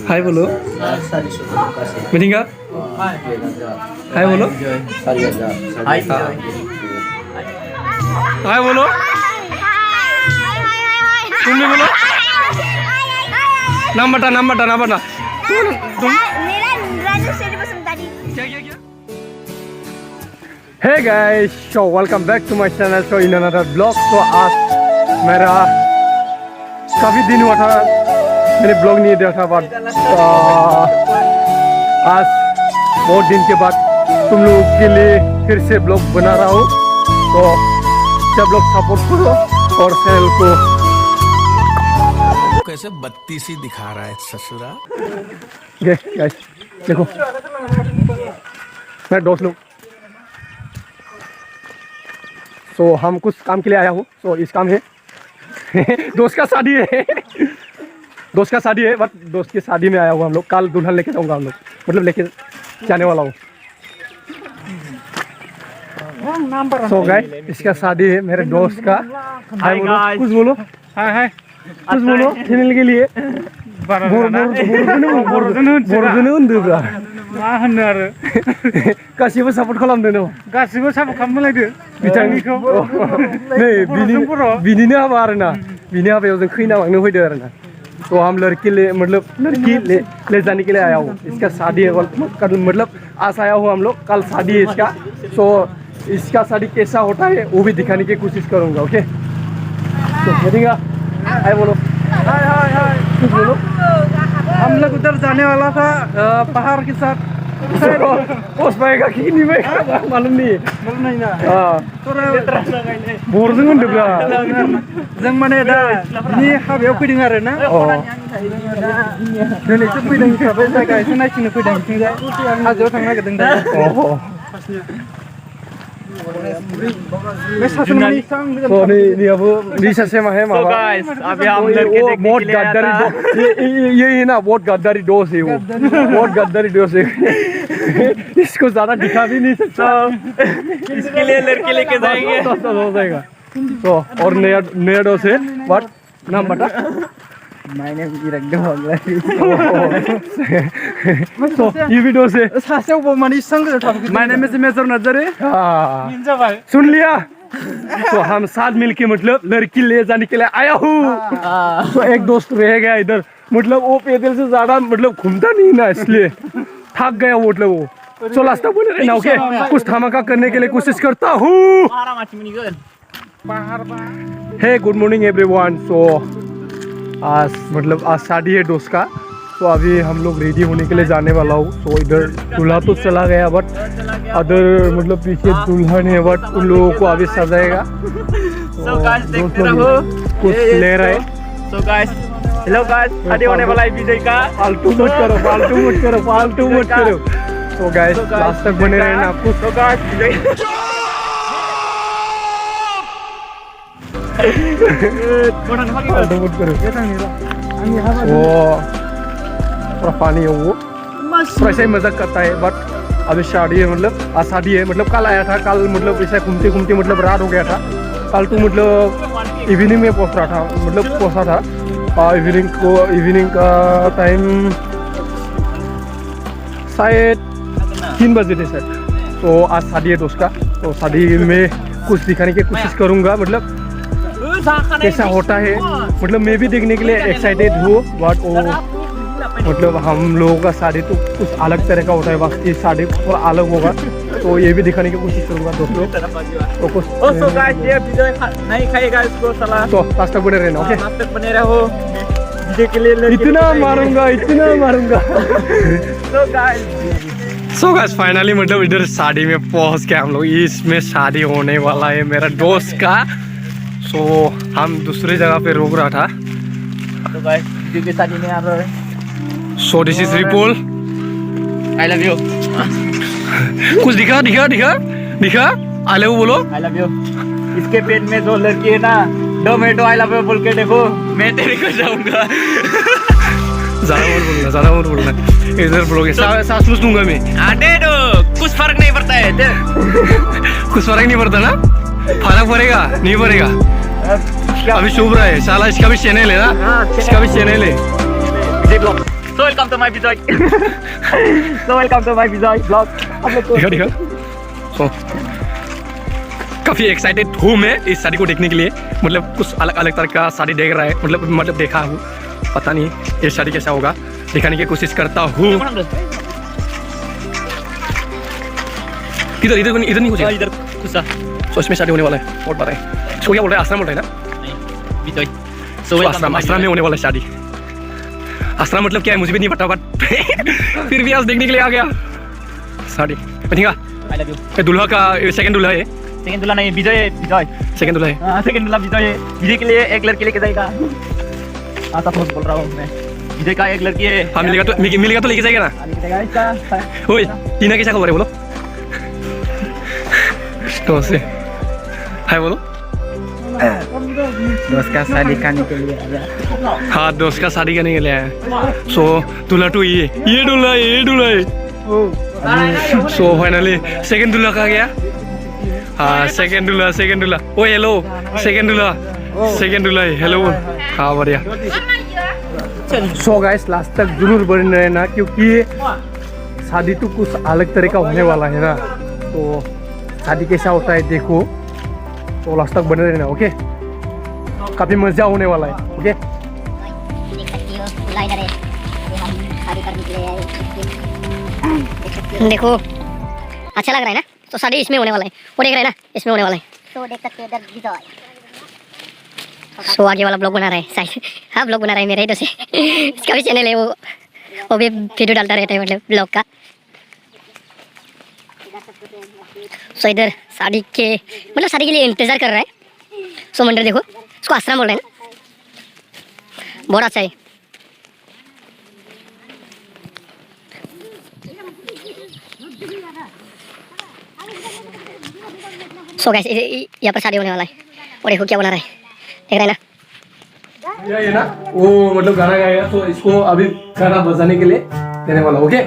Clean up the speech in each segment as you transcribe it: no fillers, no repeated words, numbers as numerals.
हाय बोलो मिठिंगा हाय बोलो हाय बोलो तुम भी बोलो नाम बता तुम मेरा राजू शेरी बसंतारी क्या Hey guys, so welcome back to my channel. So in another vlog. So आज मेरा काफ़ी दिन हुआ था मैंने ब्लॉग नहीं दिया था बट आज बहुत दिन के बाद तुम लोगों के लिए फिर से ब्लॉग बना रहा हूँ। तो सब लोग सपोर्ट करो और चैनल को कैसे बत्तीसी दिखा रहा है ससुरा। गाइस देखो मैं दोस्त लोग तो हम कुछ काम के लिए आया हूँ। तो इस काम है दोस्त का शादी है बट दोस्त की शादी में आया हुआ हम लोग। कल दुल्हन लेके जाऊंगा हम लोग मतलब लेके जाने वाला हूँ। तो गाइस इसका शादी है मेरे दोस्त का। हाय बोलो कुछ बोलो हाय कुछ बोलो चैनल के लिए गासिबो सापर्ट खालामदो न गासिबो सापर्ट खालामलायदो बिथांनिखौ नै बिनिनो हाबा आरोना बिनि हाबायाव जों खैना लांनो फैदो आरोना। तो हम लड़की ले जाने के लिए आया हूँ। इसका शादी है मतलब आज आया हूँ हम लोग कल शादी है इसका। तो इसका शादी कैसा होता है वो भी दिखाने की कोशिश करूँगा। ओके तो देखिएगा हाय बोलो हाय कुछ बोलो। हम लोग उधर जाने वाला था पहाड़ के साथ पोस पाएगा कि नहीं पाएगा मालूम नहीं ना बोरजों होनदोब्रा जों माने दा बिनि हाबायाव फैदों आरो ना दिनैसो फैदों हिसाबै जायगा एसे नायथिंनो फैदों बिथिंजाय हाजोआव थांनो नागिरदों दा। तो नहीं अब निशा से है मामा अभी हम लड़के बहुत गद्दारी ये ना बहुत गद्दारी दोस्त है वो बहुत गद्दारी दोस्त है। इसको ज्यादा दिखा भी नहीं सकता इसके लिए लड़के लेके जाएंगे तो हो जाएगा। तो और नया दोस्त है बट नाम बता My name is Iragdo Banglari. So ये भी दोस्त है सासे वो मनीष संग My name is मेजर नजरे। सुन लिया। तो हम साथ मिलके मतलब लड़की ले जाने के लिए आया हूँ। तो एक दोस्त रह गया इधर मतलब वो पैदल से ज्यादा मतलब घूमता नहीं ना इसलिए थक गया वो मतलब वो। तो लास्ट तक बोले रहना ओके कुछ धमाका करने के लिए कोशिश करता हूँ। हे गुड मॉर्निंग एवरीवन। सो आज मतलब आज शादी है दोस्त का। तो अभी हम लोग रेडी होने के लिए जाने वाला हूँ। तो इधर दूल्हा तो चला गया बट अदर मतलब पीछे दुल्हन है बट उन लोगों को अभी सजाएगा। कुछ ले रहे। So guys, hello guys, शादी होने वाला है विजय का। फालतू मत करो। तो गाइस लास्ट तक बने रहना आपको। So guys, विजय फालतू मत करो। वो थोड़ा पानी है वो वैसे ही मजाक करता है बट अभी शादी है मतलब आज शादी है मतलब कल आया था कल मतलब ऐसा घूमते मतलब रात हो गया था। कल तो मतलब इवनिंग में पहुंचा था इवनिंग का टाइम शायद 3 बजे थे सर। तो आज शादी है दोस्त का। तो शादी में कुछ दिखाने की कोशिश करूँगा मतलब कैसा होता है मतलब मैं भी देखने के लिए एक्साइटेड हूँ बट वो मतलब हम लोगों का शादी तो कुछ अलग तरह का होता है बाकी शादी थोड़ा अलग होगा। तो ये भी दिखाने की कोशिश करूँगा दोस्तों। तो कुछ नहीं खाएगा इसको साला। तो लास्ट तक बने रहना ओके लास्ट तक बने रहो विजय के लिए इतना मारूंगा। सो गाइस फाइनली मतलब इधर शादी में पहुंच के हम लोग इसमें शादी होने वाला है मेरा दोस्त का। सो हम दूसरी जगह पे रोक रहा था। तो गाइस विजय के शादी में आ रहे हैं। So this is repoll I love you. कुछ दिखा आई लव यू बोलो। I love you. इसके पेट में 2 लड़की है ना टोमेटो आई लव यू बोल के देखो मैं तेरे को जाऊंगा। ज़्यादा मत बोलना इधर बोलोगे सांस लूंगा मैं। दे दो कुछ फर्क नहीं पड़ता है। कुछ फर्क नहीं पड़ता ना फर्क पड़ेगा नहीं पड़ेगा अभी शुभ रहा है साला इसका भी चैनल है ना इसका भी चैनल है Vijay blog so welcome to my Vijay so welcome to my Vijay blog दिखा दिखा सो काफी एक्साइटेड हूँ मैं इस शादी को देखने के लिए मतलब कुछ अलग अलग तरह का शादी देख रहा है मतलब देखा हूँ पता नहीं ये शादी कैसा होगा दिखाने की कोशिश करता हूँ इधर इधर इधर नहीं कुछ इधर कुछ तो इसमें शादी होने वाला है बहुत बड़ा है इसको क्या बोल रहे हैं आश्रम बोल रहे हैं ना विजय सो आश्रम आश्रम में होने वाला है शादी आश्रम मतलब क्या है मुझे भी नहीं पता बट फिर भी आज देखने के लिए आ गया शादी ठीक है आई लव यू दूल्हा का सेकंड दूल्हा है सेकंड दूल्हा नहीं विजय विजय सेकंड दूल्हा है हाँ सेकंड दूल्हा विजय है विजय के लिए एक लड़की लेके जाएगा हाँ सब बोल रहा हूँ मैं विजय का एक लड़की है हाँ मिलेगा तो लेके जाएगा ना लेके जाएगा इसका ओए टीना कैसा खबर है बोलो तो से हाय बोलो दोस्त का शादी करने के लिए आया हाँ दोस्त का शादी करने के लिए आया सो दूल्हा तो ये दूल्हा है सो फाइनली सेकंड दूल्हा का गया हाँ सेकंड दूल्हा ओ हेलो सेकंड दूल्हा हेलो हाँ बढ़िया सो गाइस लास्ट तक जरूर बने रहना क्योंकि शादी तो कुछ अलग तरह का होने वाला है ना तो शादी कैसा होता है देखो तो लास्ट तक बने रहना ओके काफी मजा होने वाला है ओके देख सकती हो दूल्हा इधर है ये हम शादी करने के लिए आए देखो अच्छा लग रहा है ना तो शादी इसमें होने वाला है वो देख रहे हैं ना इसमें होने वाला है तो देख सकते हो इधर विजय सो आगे वाला ब्लॉग बना रहा है शायद हाँ ब्लॉग बना रहा है मेरे इधर से इसका भी चैनल है वो भी वीडियो डालता रहता है मतलब ब्लॉग का सो इधर शादी के मतलब शादी के लिए इंतजार कर रहा है सो मंदिर देखो इसको आश्रम बोल रहे हैं ना बहुत अच्छा है सो गाइस यहाँ पर शादी होने वाला है और देखो क्या बना रहा है देख रहे हैं ना ये ना वो मतलब गाना गाएगा तो इसको अभी गाना बजाने के लिए देने वाला ओके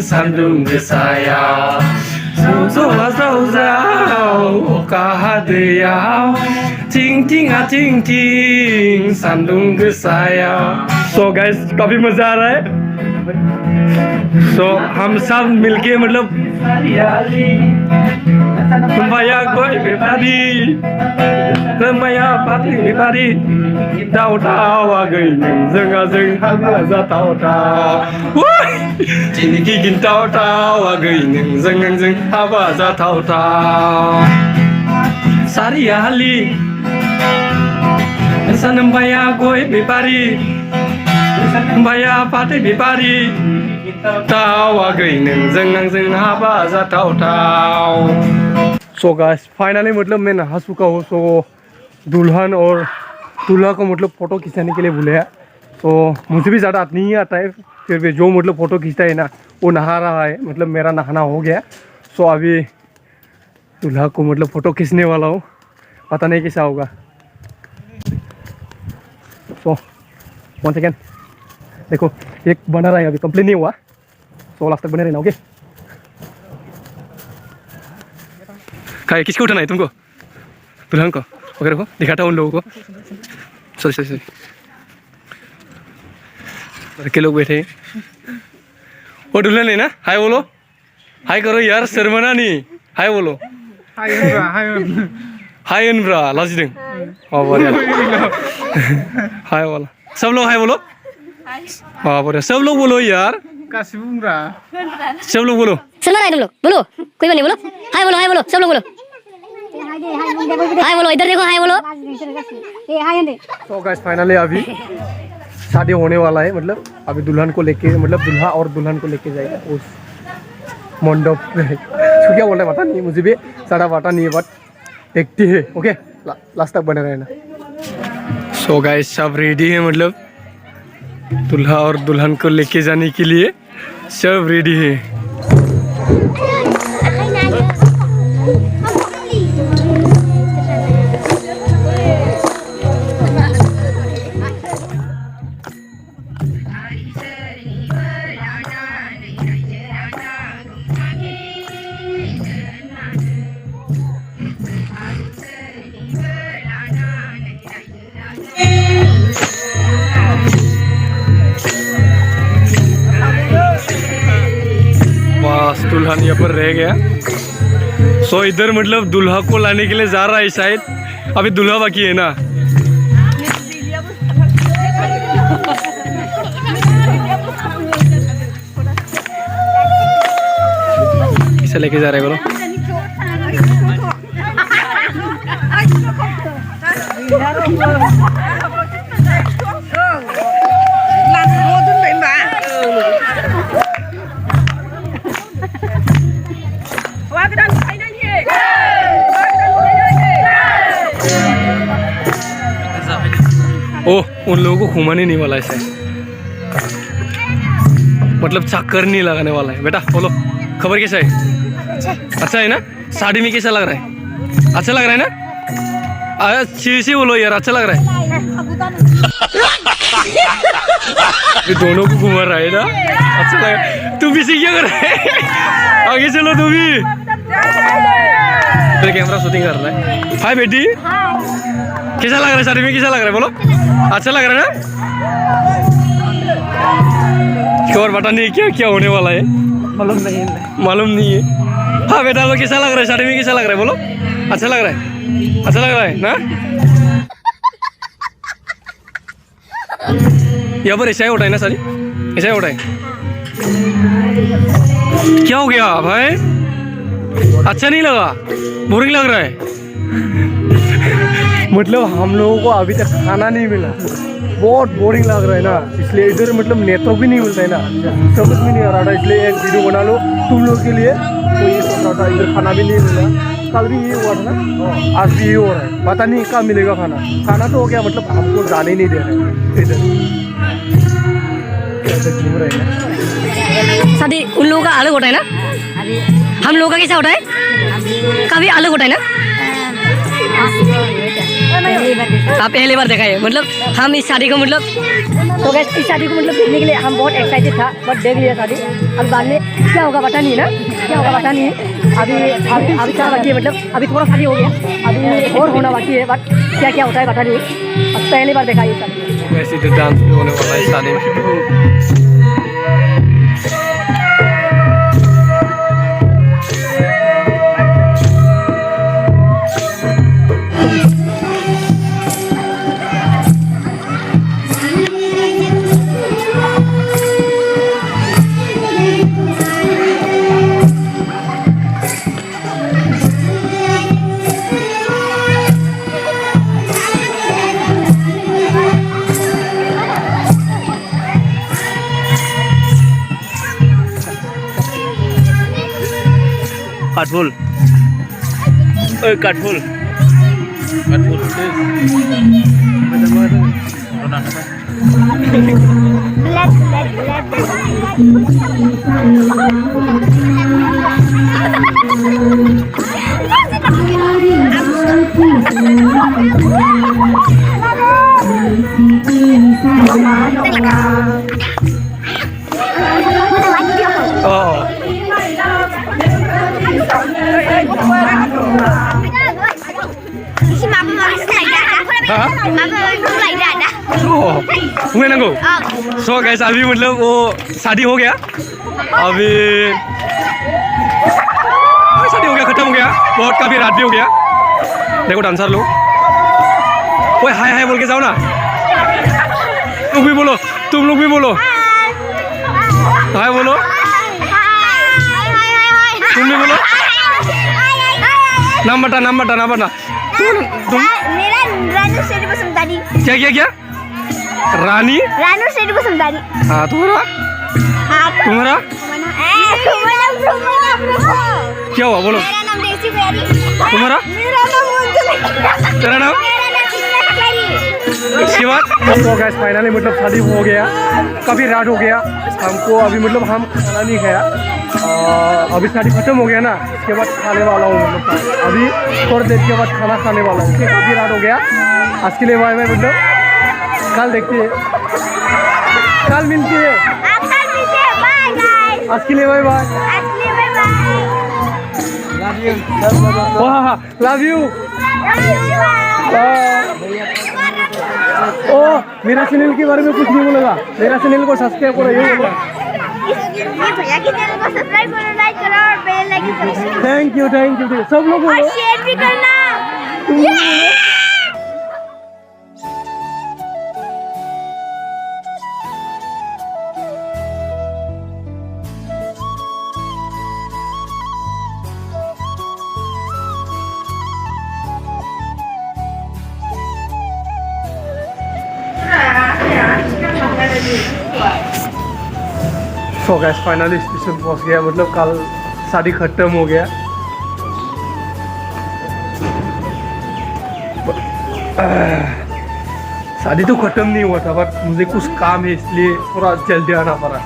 सान्दुं गोसायाव अखा दैयाव थिं थिंआ थिं थिं सान्दुं गोसायाव सो गाइस काफी मजा आ रहा है सो हम सब मिलके मतलब Rembaya goi bebari Rembaya pati bebari Tao tao a gầy Dừng a dừng hát ra tao tao Chỉ đi gìn tao tao a gầy Dừng a dừng hát ra tao tao Sari ali San rembaya goi bebari Rembaya pati bebari Tao a gầy Dừng a dừng hát ra tao tao so guys finally मतलब मैं नहा चुका हूँ सो दुल्हन और दूल्हा को मतलब फ़ोटो खिंचाने के लिए बुलाया तो मुझे भी ज़्यादा नहीं आता है फिर भी जो मतलब फ़ोटो खींचता है ना वो नहा रहा है मतलब मेरा नहाना हो गया सो अभी दूल्हा को मतलब फ़ोटो खींचने वाला हूँ पता नहीं कैसा होगा सो 1 सेकेंड देखो एक बना रहा है अभी कंप्लीट नहीं हुआ सो लास्ट तक बने रहना ओके किसको उठाना है तुमको दुल्हन को ओके रखो दिखाता हूँ उन लोगों को सॉरी लड़के लोग बैठे वो दुल्हन है ना हाय बोलो हाय करो यार शर्मना नहीं हाय बोलो हाय अनब्रा लाजिदों बढ़िया हाय बोलो सब लोग हाय बोलो बढ़िया सब लोग बोलो यार सब लोग बोलो सुन रहा है तुम लोग बोलो कोई बात नहीं बोलो हाय बोलो सब लोग बोलो हाय बोलो इधर देखो हाय बोलो तो गाइस फाइनली अभी शादी होने वाला है मतलब अभी दुल्हन को लेके मतलब दूल्हा और दुल्हन को लेके जाएगा उस मंडप पे तो क्या बोल रहे पता नहीं मुझे भी सारा पता नहीं है बट देखते हैं ओके लास्ट तक बने रहना सो गाइस सब रेडी है मतलब दूल्हा और दुल्हन को लेके जाने के लिए सब रेडी है दुल्हन यहाँ पर रह गया। सो इधर मतलब दूल्हा को लाने के लिए जा रहा है शायद, अभी दूल्हा बाकी है ना। किसे लेके जा रहे हैं बोलो? ओह, उन लोगों को घुमाने नहीं वाला है शायद, मतलब चक्कर नहीं लगाने वाला है। बेटा बोलो, खबर कैसा है? अच्छा है ना? साड़ी में कैसा लग रहा है? अच्छा लग रहा है ना? अच्छी बोलो यार, अच्छा लग रहा है। ये दोनों को घुमा रहा है ना, अच्छा लग रहा है। तू भी क्या कर रहा है? आगे चलो तू भी। कैमरा शूटिंग कर रहा है। हाय बेटी, कैसा लग रहा है साड़ी में? कैसा लग रहा है बोलो? अच्छा लग रहा है ना? और पता नहीं क्या क्या होने वाला है, मालूम नहीं है। हाँ बेटा, वो कैसा लग रहा है साड़ी में? कैसा लग रहा है बोलो? अच्छा लग रहा है? अच्छा लग रहा है ना? यहाँ पर ऐसा ही उठाए ना साड़ी, ऐसा ही उठाए। क्या हो गया भाई? अच्छा नहीं लगा? बोरिंग लग रहा है? मतलब हम लोगों को अभी तक खाना नहीं मिला, बहुत बोरिंग लग रहा है ना, इसलिए इधर मतलब नेटवर्क भी नहीं मिलता है ना, समझ में नहीं आ रहा था, इसलिए एक वीडियो बना लो तुम लोग के लिए। तो ये सोच रहा था, इधर खाना भी नहीं मिला, कल भी ये हुआ था ना, आज भी ये हो रहा है, पता नहीं कहाँ मिलेगा खाना। खाना तो हो गया, मतलब हमको जाने ही नहीं दे रहे इधर। घूम रहे हैं शादी उन लोगों का अलग होता है ना, हम लोगों का कैसा होता है? काफी अलग होता है ना। आप पहली बार देखा है? मतलब हम इस शादी को मतलब तो गैस इस शादी को मतलब देखने के लिए हम बहुत एक्साइटेड था, बट देख लिया शादी। अब बाद में क्या होगा पता नहीं ना, क्या होगा पता नहीं। अभी क्या बाकी है, मतलब अभी थोड़ा शादी हो गया, अभी और होना बाकी है, बट क्या क्या होता है पता नहीं। अब पहली बार देखा ये शादी। वैसे तो डांस भी होने वाला है शादी में। काठफूल, काठफूल, सो गाइस अभी मतलब वो शादी हो गया, अभी शादी हो गया, खत्म हो गया, बहुत काफी रात भी हो गया। देखो डांसर लोग, ओए हाय हाय बोल के जाओ ना, तुम भी बोलो, तुम लोग भी बोलो हाय बोलो, तुम भी बोलो। नाम बता, नाम बता, नाम बता। तुम मेरा रानू शेरी बसंतारी। क्या क्या क्या? रानी रानू शेरी बसंतारी। हाँ तुम्हारा? तुम्हारा क्या हुआ बोलो? मेरा नाम देसी प्यारी। तुम्हारा? मेरा नाम मंजुला। तेरा नाम? मेरा नाम प्यारी। इसके बाद तो गैस फाइनली मतलब शादी हो गया, काफ़ी रात हो गया हमको, अभी मतलब हम खाना नहीं खाया, अभी शादी खत्म हो गया ना, इसके बाद खाने वाला हूँ, मतलब अभी थोड़ी देर के बाद खाना खाने वाला हूँ। काफ़ी रात हो गया, आज के लिए बाय बाय, मतलब कल देखते हैं, कल मिलते हैं, आज के लिए बाय बाय, लव यू। ओ मेरा चैनल के बारे में कुछ नहीं बोलेगा, मेरा चैनल को सब्सक्राइब करो, ये बोलो। भैया की चैनल को सब्सक्राइब करो, लाइक करो और बेल आइकन करो थैंक यू सब लोग और बोलो शेयर भी करना। सो गैस फाइनली स्टेशन पहुंच गया, मतलब कल शादी खत्म हो गया। शादी तो खत्म नहीं हुआ था, बट मुझे कुछ काम है इसलिए थोड़ा जल्दी आना पड़ा।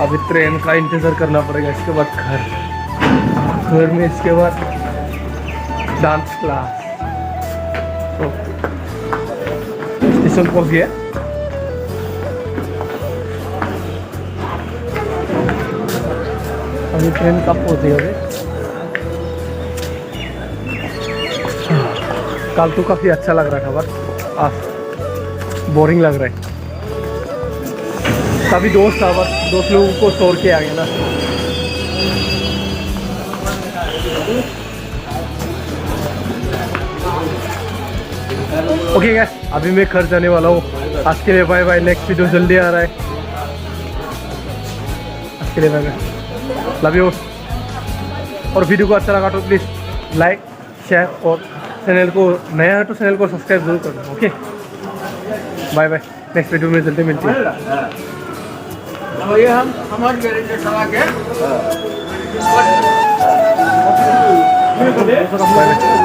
अभी ट्रेन का इंतज़ार करना पड़ेगा, इसके बाद घर में, इसके बाद डांस क्लास। तो स्टेशन पहुंच गया। अभी ट्रेन कब पहुंचेगा? कल तो काफ़ी अच्छा लग रहा था, बट आज बोरिंग लग रहा है। सभी दोस्त था, बस दोस्त लोगों को छोड़ के आ गया ना। ओके गाइस, अभी मैं घर जाने वाला हूँ। आज के लिए बाय बाय, नेक्स्ट वीडियो जल्दी आ रहा है। आज के लिए बाय बाय, लव यू। और वीडियो को अच्छा लगा तो प्लीज़ लाइक शेयर, और चैनल को नया है तो चैनल को सब्सक्राइब जरूर कर दो। Okay bye bye, next video में जल्दी मिलते हैं। ये हम हमारे गैरेज में चला के बाय बाय।